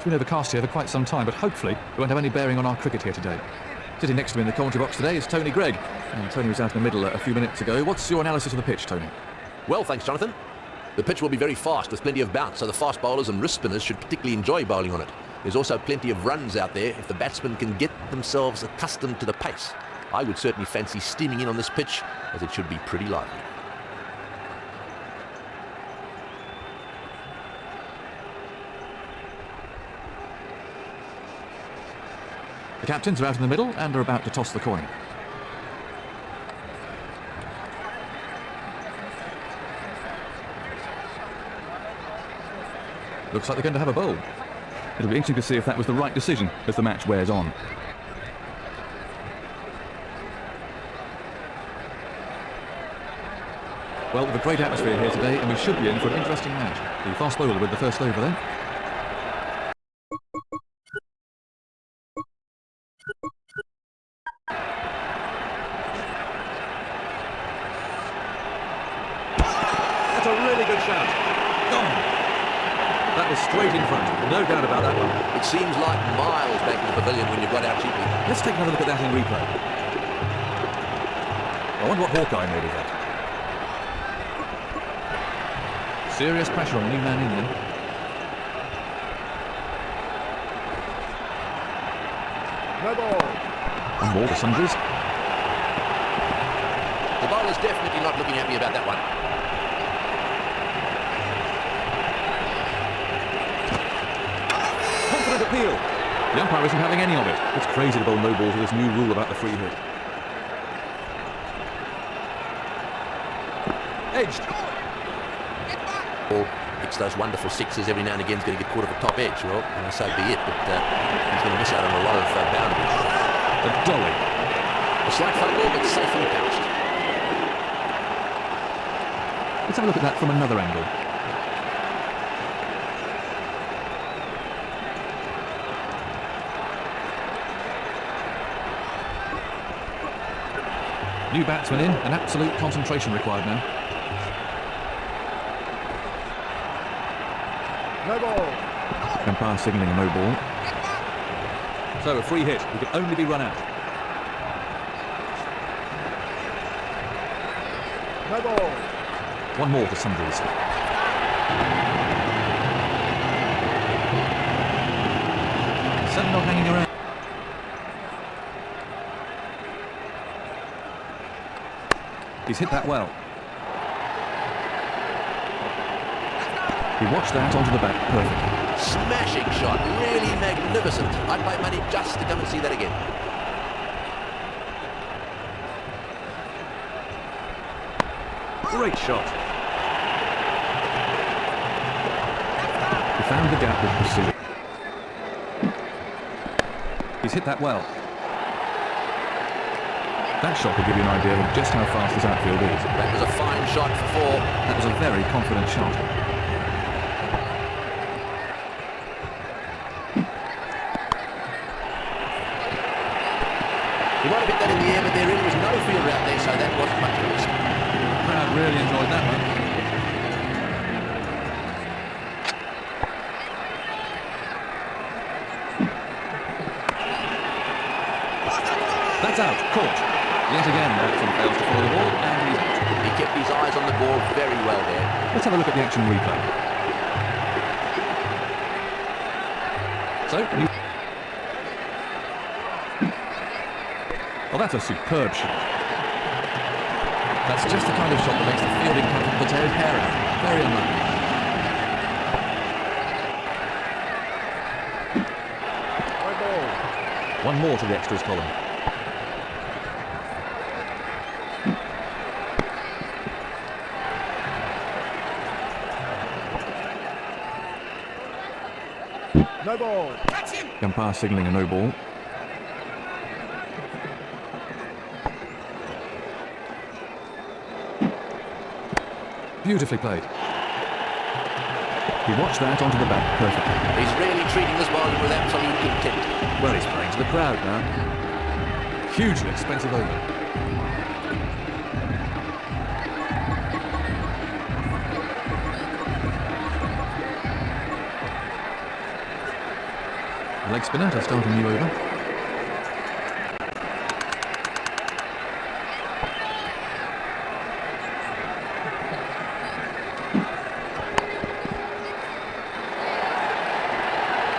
It's been overcast here for quite some time, but hopefully it won't have any bearing on our cricket here today. Sitting next to me in the commentary box today is Tony Gregg. And Tony was out in the middle a few minutes ago. What's your analysis of the pitch, Tony? Well, thanks, Jonathan. The pitch will be very fast with plenty of bounce, so the fast bowlers and wrist spinners should particularly enjoy bowling on it. There's also plenty of runs out there if the batsmen can get themselves accustomed to the pace. I would certainly fancy steaming in on this pitch, as it should be pretty lively. The captains are out in the middle and are about to toss the coin. Looks like they're going to have a bowl. It'll be interesting to see if that was the right decision as the match wears on. Well, with a great atmosphere here today, and we should be in for an interesting match. The fast bowler with the first over then. That's a really good shot. Gone. That was straight in front, no doubt about that one. It seems like miles back in the pavilion when you've got out cheaply. Let's take another look at that in replay. I wonder what Hawkeye made of that. Serious pressure on the new man in there. No ball. And more to sundries. The bowler's definitely not looking happy about that one. Appeal. The umpire isn't having any of it. It's crazy to bowl no balls with this new rule about the free hit. Edged. Or it's those wonderful sixes every now and again. He's going to get caught at the top edge. Well, so be it, but he's going to miss out on a lot of boundaries. A dolly. A slight fumble, but safely pounced. Let's have a look at that from another angle. New batsman in, and absolute concentration required now. No ball. Umpire signalling a no ball. So a free hit, he can only be run out. No ball. One more to sundries. Certainly not hanging around. He's hit that well. He watched that onto the back perfectly. Smashing shot, really magnificent. I'd pay money just to come and see that again. Great shot. He found the gap with precision. He's hit that well. That shot will give you an idea of just how fast this outfield is. That was a fine shot for four. That was a very confident shot. He might have hit that in the air, but there really was no fielder out there, so that wasn't much risk. The crowd really enjoyed that one. That's out, caught. Yet again, Baxter fails to follow the ball, and he's out. He kept his eyes on the ball very well there. Let's have a look at the action replay. So, well, that's a superb shot. That's just the kind of shot that makes the fielding captain put his hair out. Very unlucky. No ball. One more to the extras column. No ball. Umpire signalling a no ball. Beautifully played. He watched that onto the back perfectly. He's really treating this bowling with absolute contempt. Well, he's playing to the crowd now. Hugely expensive over. The leg spinner to start a new over.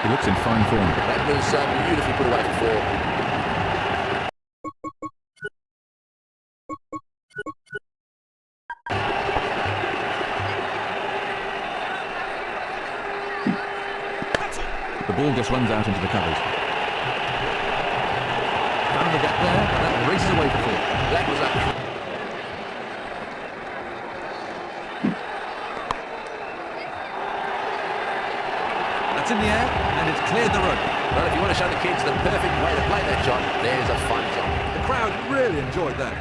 He looks in fine form. That was beautifully put away for four. The ball just runs out into the covers. Found the gap there, and that races away for four. That was up. That's in the air, and it's cleared the road. Well, if you want to show the kids the perfect way to play that shot, there's a fun shot. The crowd really enjoyed that.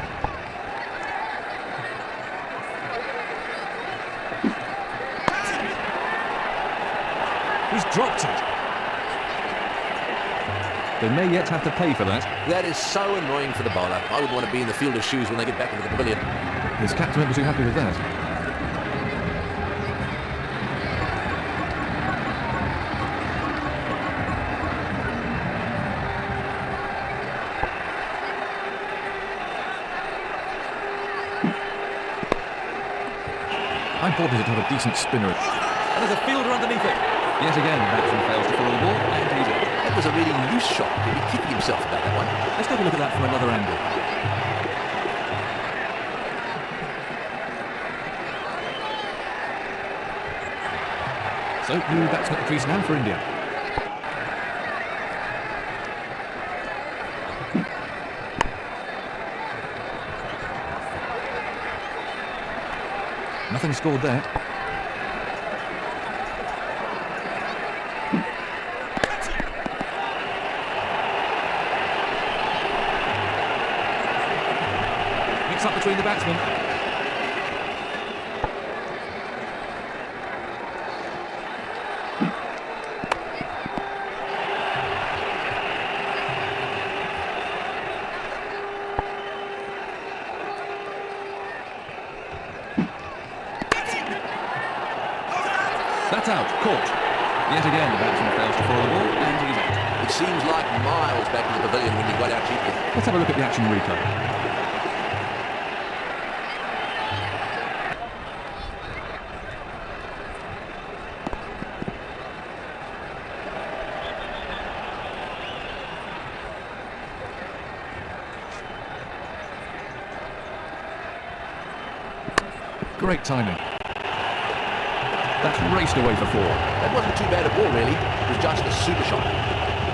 He's dropped it. They may yet have to pay for that. That is so annoying for the bowler. I would want to be in the fielder's shoes when they get back into the pavilion. His captain won't be too happy with that. How important is it to have a decent spinner? And there's a fielder underneath it. Yet again, the batsman fails to follow the ball, and he's out. That was a really loose shot. He'll be kicking himself about that one. Let's take a look at that from another angle. So, new batsman at the crease now for India. Nothing scored there. Mix up between the batsmen. That's out, caught. Yet again, the batsman fails to follow the ball, and he's out. It seems like miles back to the pavilion when you got out cheaply. Let's have a look at the action replay. Great timing. That's raced away for four. That wasn't too bad a ball, really. It was just a super shot.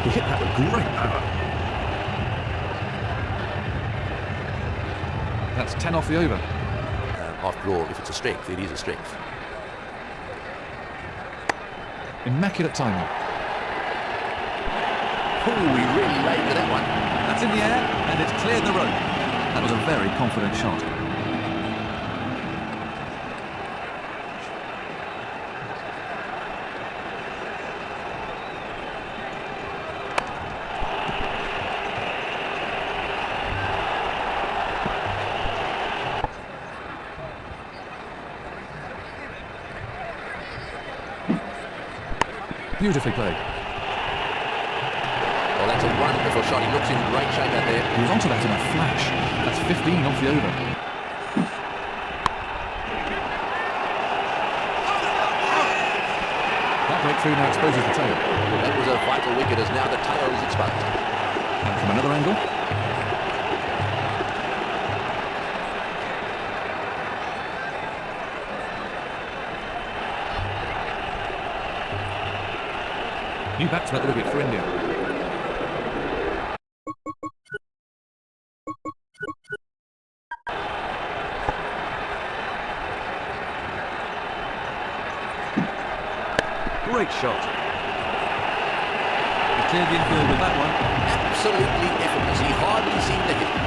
He hit that with great power. That's 10 off the over. After all, if it's a strength, it is a strength. Immaculate timing. Ooh, he really laid into that one. That's in the air, and it's cleared the road. That was a very confident shot. Beautifully played. Well, that's a wonderful shot. He looks in great shape out there. He was onto that in a flash. That's 15 off the over. That breakthrough now exposes the tail. That was a vital wicket as now the tail is exposed. And from another angle. New batsman at the wicket for India. Great shot. He cleared the infield with that one. Absolutely effortless. He hardly seemed to hit it.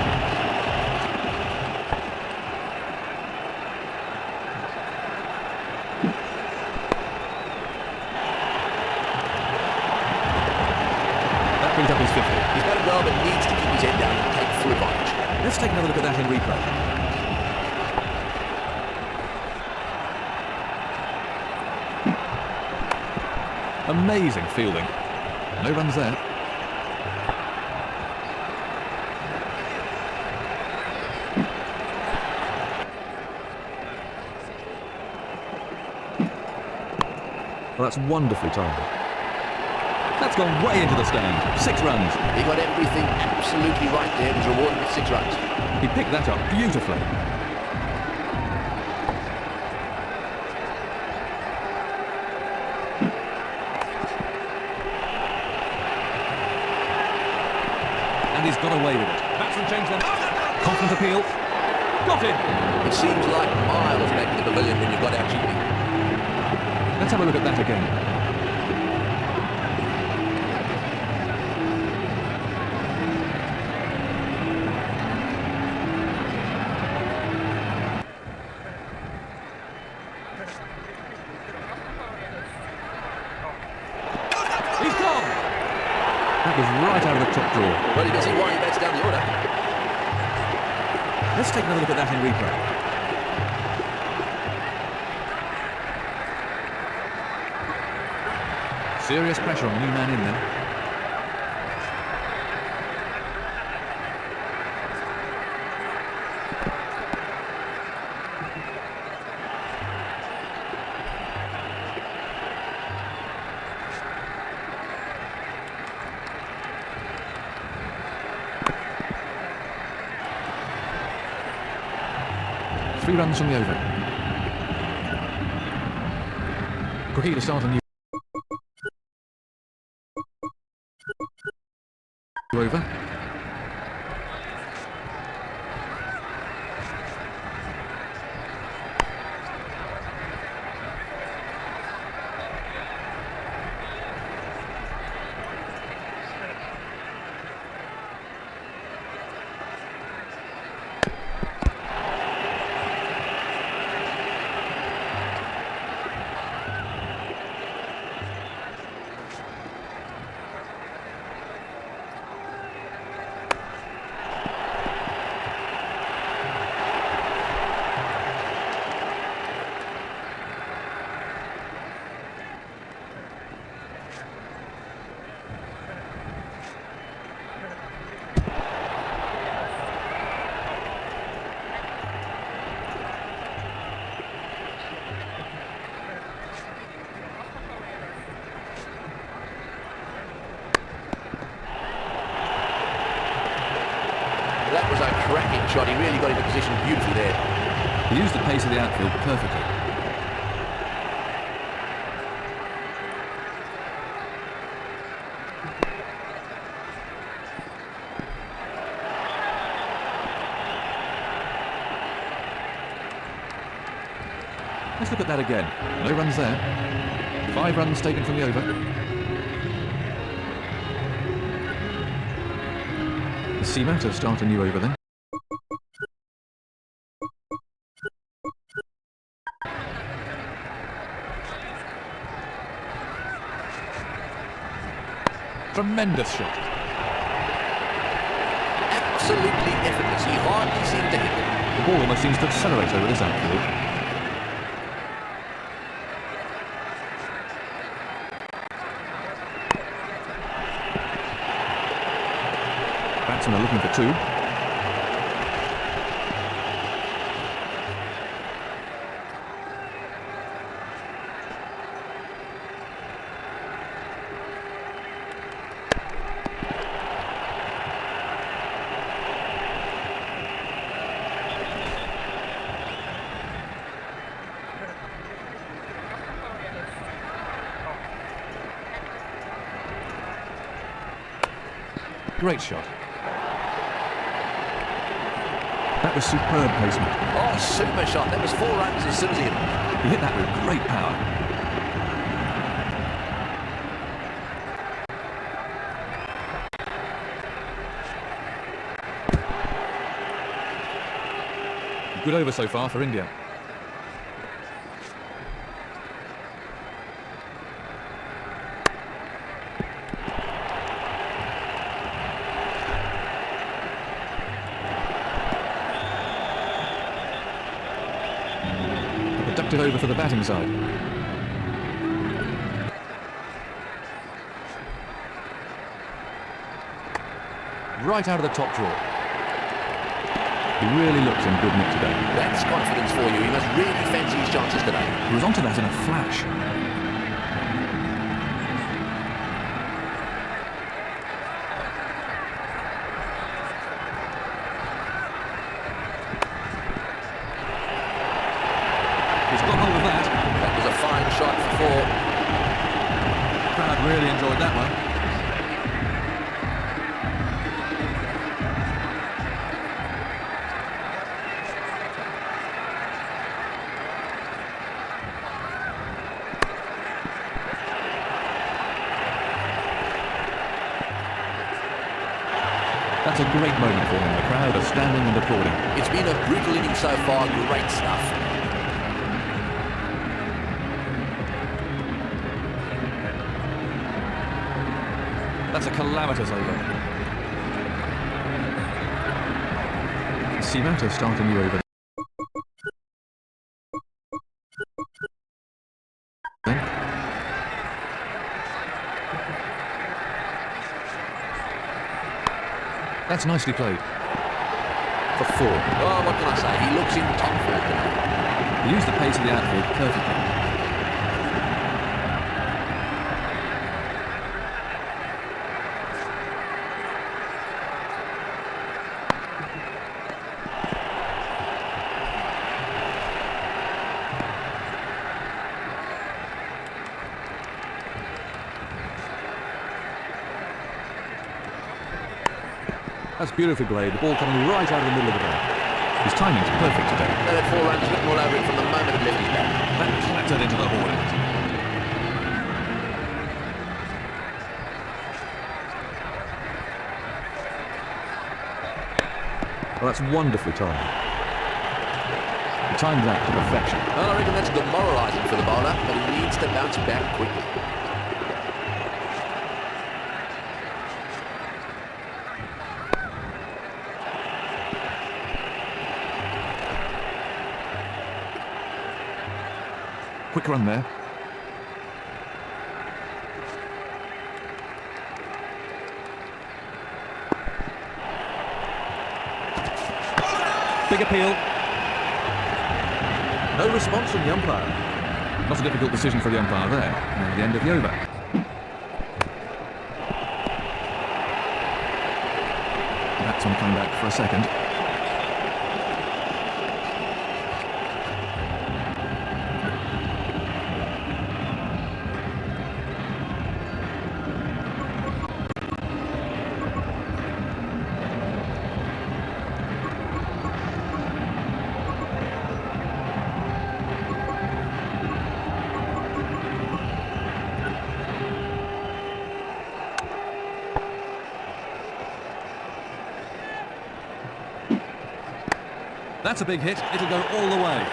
Brings up his 50. He's got to go, but needs to keep his head down and take full advantage. Let's take another look at that in replay. Amazing fielding. No runs there. Well, that's wonderfully timed. That's gone way into the stand. 6 runs. He got everything absolutely right there and was rewarded with 6 runs. He picked that up beautifully. And he's got away with it. Batsman changed them. Confident appeal. Got him. It seems like miles back to the pavilion when you got out cheaply. Let's have a look at that again. He's gone! That was right out of the top drawer. Well, you can see why he bats down the order. Let's take another look at that in replay. Serious pressure on the new man in there. Three runs from the over. Quickly to start a new over. That was a cracking shot. He really got into position beautifully there. He used the pace of the outfield perfectly. Let's look at that again. No runs there. 5 runs taken from the over. Seamer to start a new over then. Tremendous shot. Absolutely effortless. He hardly seemed to hit it. The ball almost seems to accelerate over this outfield. Batsmen are looking for 2. Great shot. That was superb placement. Oh, super shot. That was 4 runs as soon as he hit it. He hit that with great power. Good over so far for India. Productive over for the batting side. right out of the top drawer. He really looks in good nick today. That's confidence for you. He must really fancy his chances today. He was onto that in a flash. He's got hold of that. That was a fine shot for four. The crowd really enjoyed that one. That's a great moment for him. The crowd are standing and applauding. It's been a brutal inning so far. Great stuff. That's a calamitous over. Zimbabwe starting you over. That's nicely played. For four. Oh, what can I say? He looks in top form today. He used the pace of the outfield perfectly. That's beautifully played. The ball coming right out of the middle of the bat. His timing's perfect today. And that 4 runs written all over it from the moment it left his bat. That clattered into the horn. Well, that's wonderfully timed. He timed that to perfection. Well, I reckon that's demoralising for the bowler, but he needs to bounce back quickly. Quick run there. Big appeal. No response from the umpire. Not a difficult decision for the umpire there. Near the end of the over. That's on coming back for a second. That's a big hit. It'll go all the way.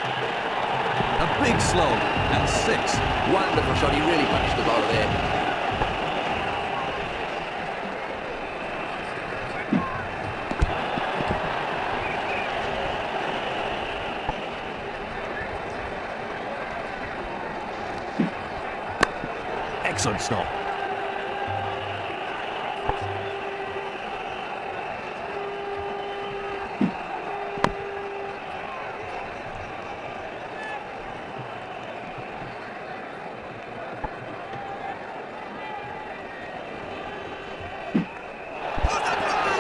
A big slog and 6. Wonderful shot. He really punched the bowler there. Excellent stop.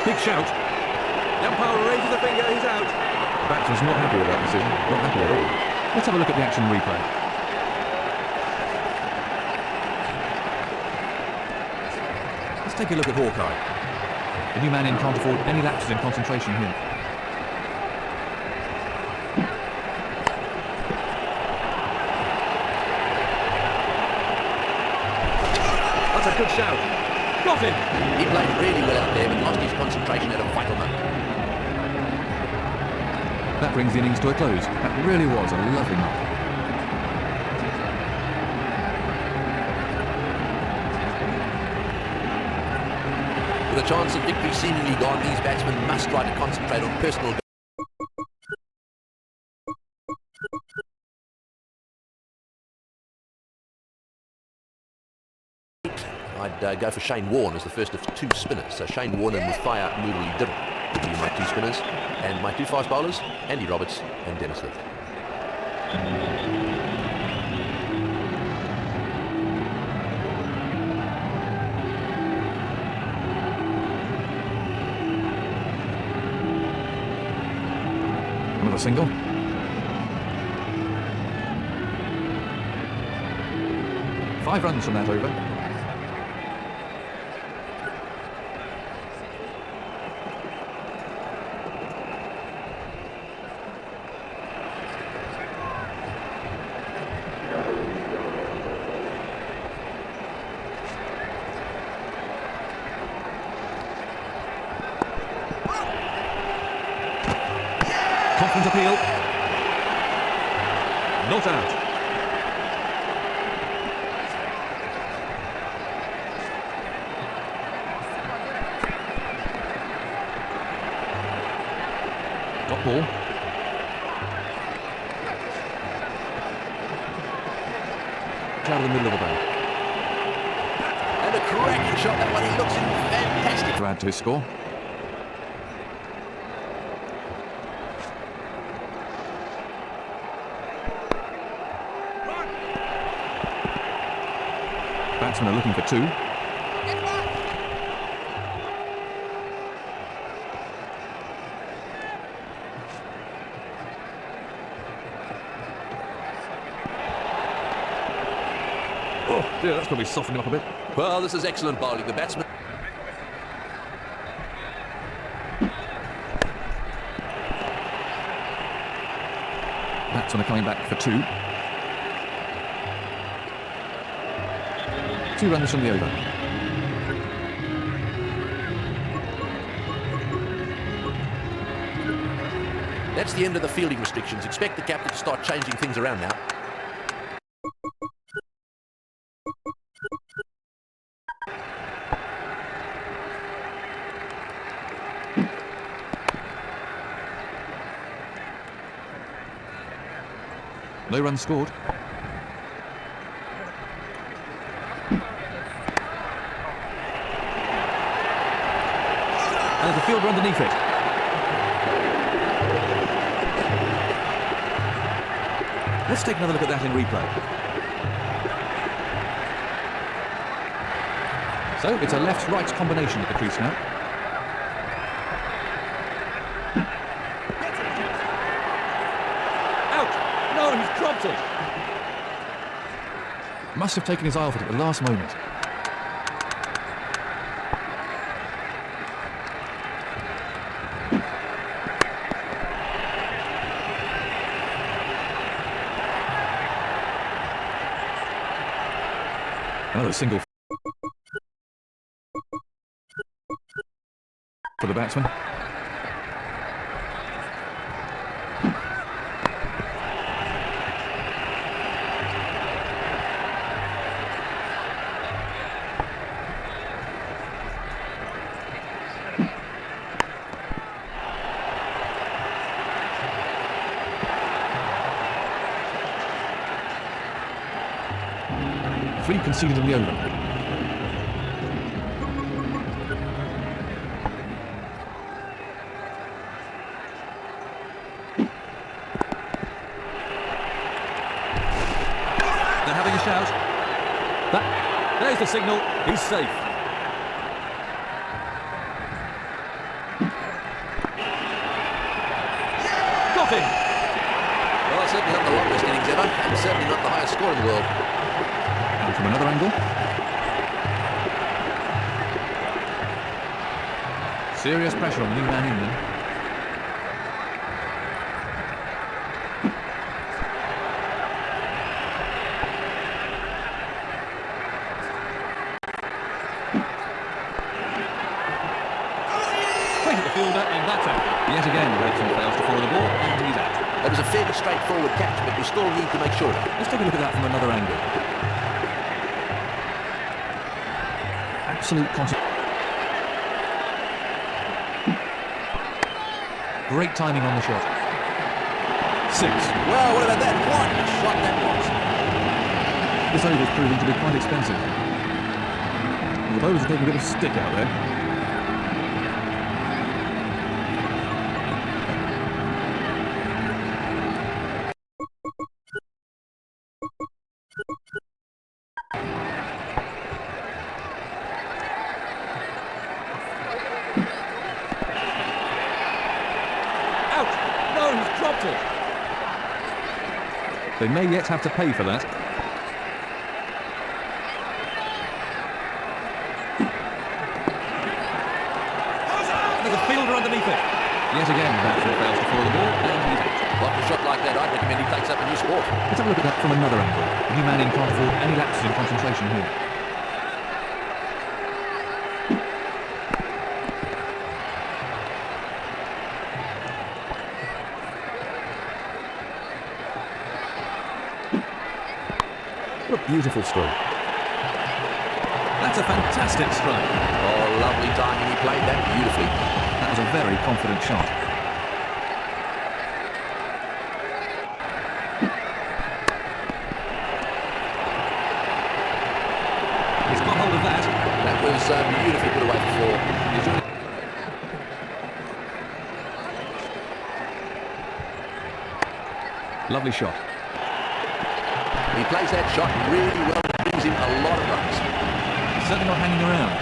Big shout. The umpire raises a finger, he's out. The batsman's not happy with that decision. Not happy at all. Let's have a look at the action replay. Let's take a look at Hawkeye. The new man in can't afford any lapses in concentration here. That's a good shout. Got him! He played really well out there, but lost his concentration at a vital moment. That brings the innings to a close. That really was a lovely night. With a chance of victory seemingly gone, these batsmen must try to concentrate on personal. I go for Shane Warne as the first of 2 spinners. So Shane Warne and Muthaya Murali Diddle would be my 2 spinners. And my 2 fast bowlers, Andy Roberts and Dennis Lee. Another single. Five runs from that over. Confident appeal. Not out. Got ball. Out of the middle of the bow. And a cracking shot, that one. He looks fantastic. To add to his score. Batsmen are looking for 2. Oh dear, that's probably softened him up a bit. Well, this is excellent bowling. The batsman. Batsmen are coming back for 2. 2 runs from the over. That's the end of the fielding restrictions. Expect the captain to start changing things around now. No runs scored. And there's a fielder underneath it. Let's take another look at that in replay. So it's a left-right combination at the crease now. Out! No, he's dropped it! Must have taken his eye off it at the last moment. Another single for the batsman. Three conceded in the over. They're having a shout. There's the signal. He's safe. Got him. Well, certainly not the longest innings ever, and certainly not the highest score in the world. And from another angle. Serious pressure on the new man in there. Straight at the fielder, and that's out. Yet again, Rachel fails to follow the ball, and he's out. It was a fairly straightforward catch, but we still need to make sure of it. Let's take a look at that from another angle. Absolute concentration. Great timing on the shot. 6. Well, what about that? What a shot that was. This over is proving to be quite expensive. The bowlers are taking a bit of stick out there. Out! No, he's dropped it. They may yet have to pay for that. There's a fielder underneath it. Yet again, Batford fails to follow the ball, and he's out. Like a shot like that, I'd recommend he takes up a new sport. Let's have a look at that from another angle. The new man in can't afford any lapses in concentration here. What a beautiful stroke. That's a fantastic strike. Oh, lovely timing. He played that beautifully. That was a very confident shot. He's got hold of that. That was beautifully put away for four. Lovely shot. He plays that shot really well and brings him a lot of runs. He's certainly not hanging around.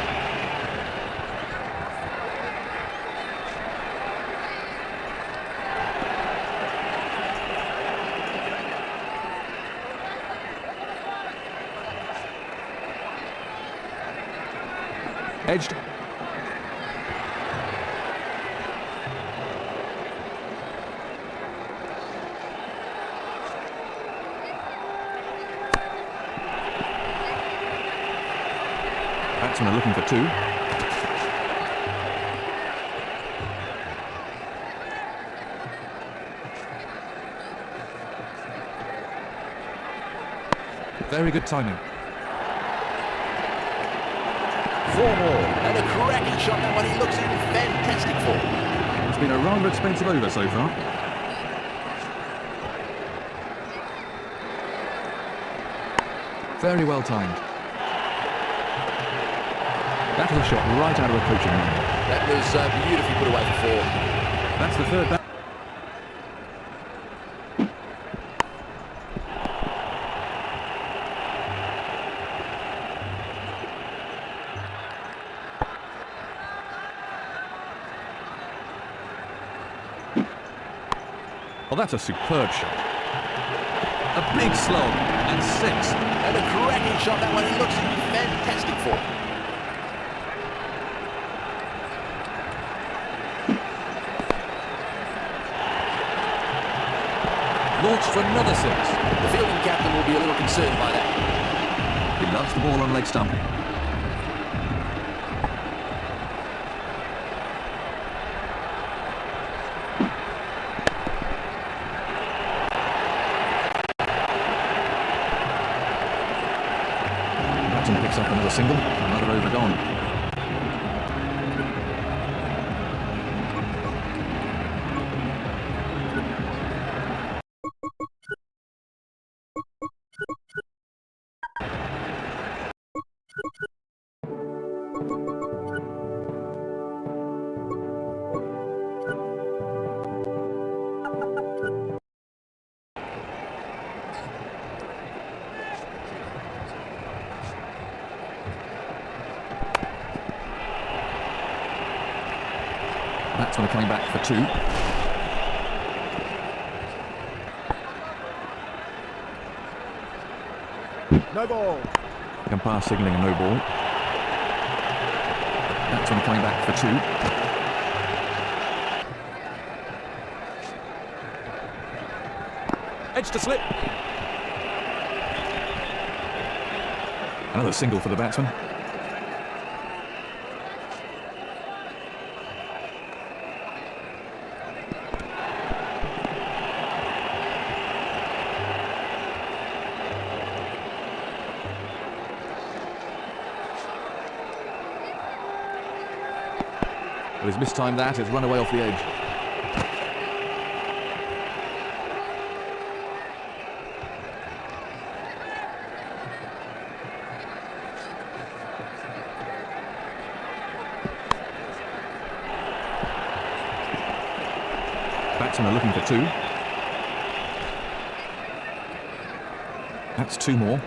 Edged. Batsmen are looking for two. Very good timing. Four more. And a cracking shot. That one he looks in fantastic for. It's been a rather expensive over so far. Very well timed. That was a shot right out of a coaching line. That was beautifully put away for four. That's the third bat. Well, that's a superb shot. A big slog and six. And a cracking shot. That one he looks fantastic for. Launched for another six. The fielding captain will be a little concerned by that. He loves the ball on leg stump. Batsman picks up another single. Another over gone. Batsmen are coming back for two. No ball. Umpire signalling a no ball. Batsmen are coming back for two. Edge to slip. Another single for the batsman. But he's mistimed that, it's run away off the edge. batsmen are looking for 2. That's 2 more.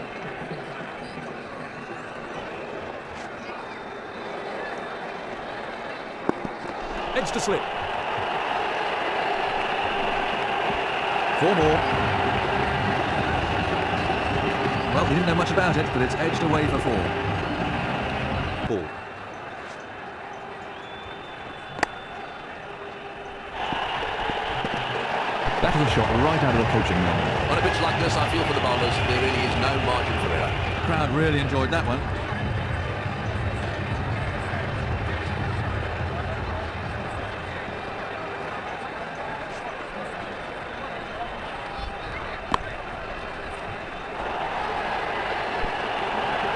Edge to slip. 4 more. Well, we didn't know much about it, but it's edged away for 4. Ball. That is a shot right out of the coaching room. On a pitch like this, I feel for the bowlers. There really is no margin for error. The crowd really enjoyed that one.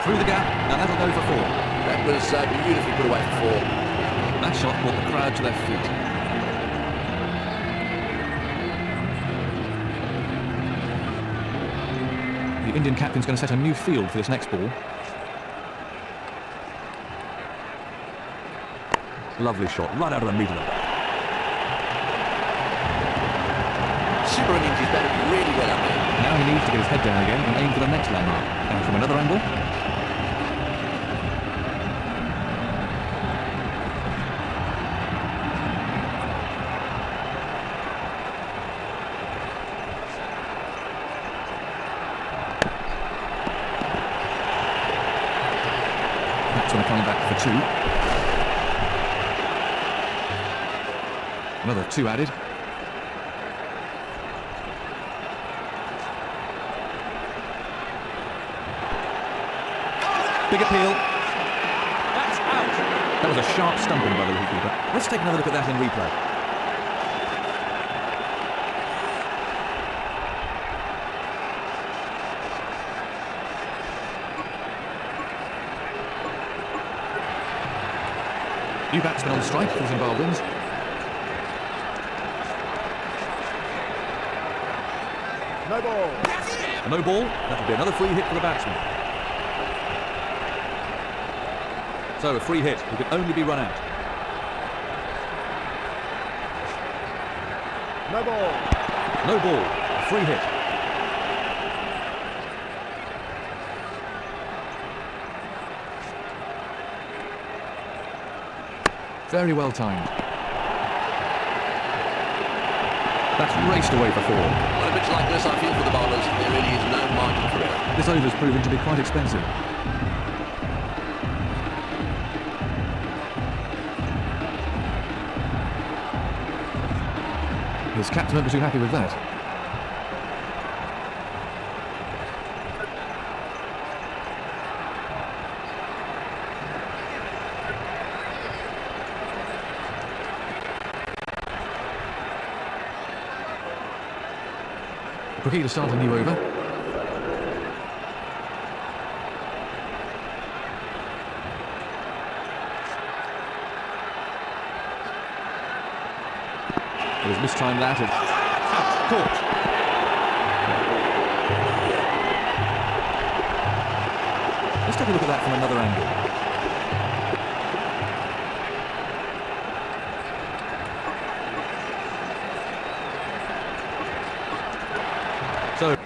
Through the gap, and that'll go for 4. That was beautifully put away for 4. That shot brought the crowd to their feet. The Indian captain's going to set a new field for this next ball. Lovely shot, right out of the middle of that. Super innings, he's batted really well up there. Now he needs to get his head down again and aim for the next landmark. And from another angle. Coming back for 2. Another 2 added. Big appeal. That's out. That was a sharp stumping by the wicketkeeper. Let's take another look at that in replay. New batsman on strike for Zimbabweans. No ball. A no ball. That would be another free hit for the batsman. So a free hit. He could only be run out. No ball. No ball. A free hit. Very well timed. That's raced away for 4. On a pitch like this, I feel for the bowlers. There really is no margin for error. This over's proven to be quite expensive. His captain won't be too happy with that. Rookie to start a new over. It was mistimed that. It's caught. Let's take a look at that from another angle. So,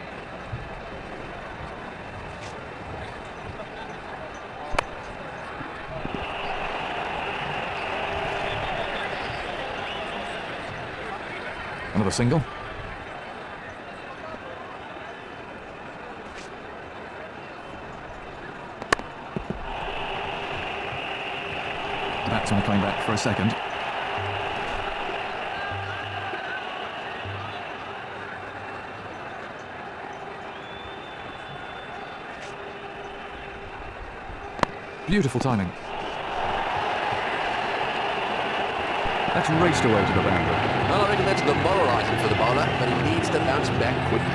another single. The batsman coming back for a second. Beautiful timing. That's raced away to the boundary. Well, I reckon that's demoralising for the bowler, but he needs to bounce back quickly.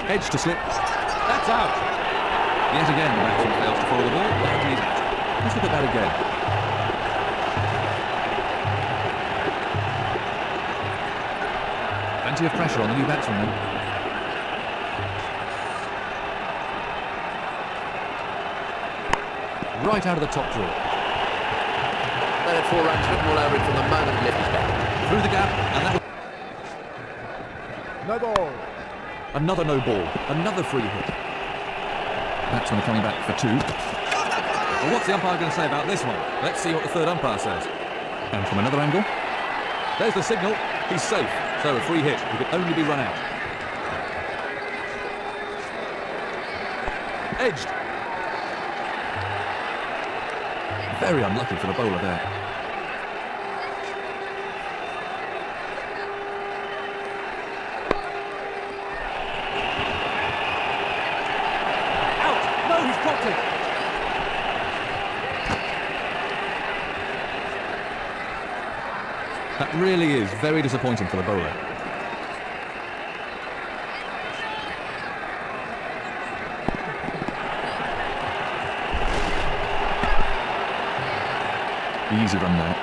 Edge to slip. That's out. Yet again, the batsman fails to follow the ball, but he's out. Let's look at that again. Plenty of pressure on the new batsman then. right out of the top drawer. They had 4 runs written all over it from the moment he left his bat. Through the gap, and that was No ball. another no ball, another free hit. Batsman coming back for 2. Well, what's the umpire going to say about this one? Let's see what the third umpire says. And from another angle, There's the signal. He's safe. So a free hit. He could only be run out. Edged. very unlucky for the bowler there. Out! No, he's dropped it. That really is very disappointing for the bowler. Easy run there.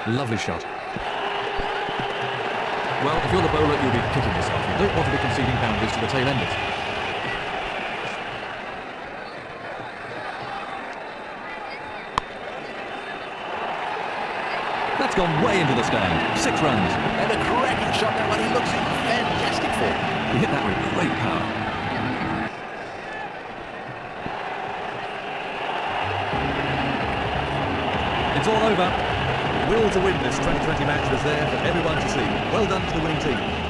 Lovely shot. Well, if you're the bowler, you'll be kicking yourself. You don't want to be conceding boundaries to the tail-enders. That's gone way into the stand. 6 runs. And a cracking shot, that one. He looks in fantastic form. He hit that with great power. It's all over. The will to win this 2020 match was there for everyone to see. Well done to the winning team.